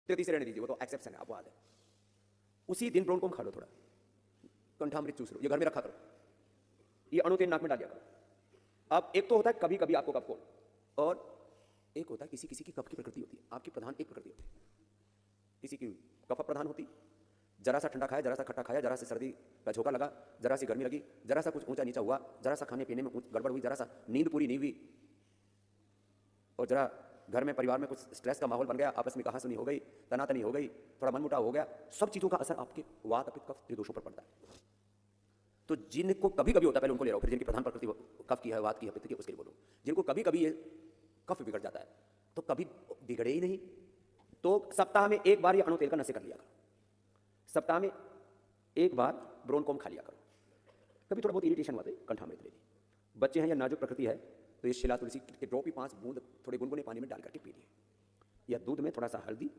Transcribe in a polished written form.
तेजी से रहने दीजिए, वो तो एक्सेप्शन है, अपवाद है। उसी दिन ब्रोनकोम खा लो, थोड़ा कंठामृत चूस लो, ये घर में रखा करो, ये अणु तेल नाक में डाल दिया करो। अब एक तो होता है कभी कभी आपको कफ कोल्ड, और एक होता है किसी किसी की कफ की प्रकृति होती है। आपकी प्रधान एक प्रकृति होती है, किसी की कफ प्रधान होती, जरा सा ठंडा खाया, जरा सा खट्टा खाया, जरा सा सर्दी का झोंका लगा, जरा सी गर्मी लगी, जरा सा कुछ ऊंचा नीचा हुआ, जरा सा खाने पीने में गड़बड़ हुई, जरा सा नींद पूरी नहीं हुई, और जरा घर में परिवार में कुछ स्ट्रेस का माहौल बन गया, आपस में कहासुनी हो गई, तनातनी हो गई, थोड़ा मनमुटाव हो गया, सब चीज़ों का असर आपके वात पित्त कफ त्रिदोषों पर पड़ता है। तो जिनको कभी कभी होता है, पहले उनको ले रहा हूं, फिर जिनकी प्रधान प्रकृति कफ की है, वात की है, पित्त की, उसके लिए बोलो। जिनको कभी कभी ये कफ बिगड़ जाता है, तो कभी बिगड़े ही नहीं, तो सप्ताह में एक बार ये अणु तेल का नशे कर लिया करो, सप्ताह में एक बार ब्रोनकोम खा लिया करो। कभी थोड़ा बहुत इरिटेशन हुआ तो कंठामृत ले ली। बच्चे हैं या नाजुक प्रकृति है तो ये शिला तुलसी के ड्रॉप ही 5 बूंद थोड़े गुनगुने पानी में डाल करके पी लिए, या दूध में थोड़ा सा हल्दी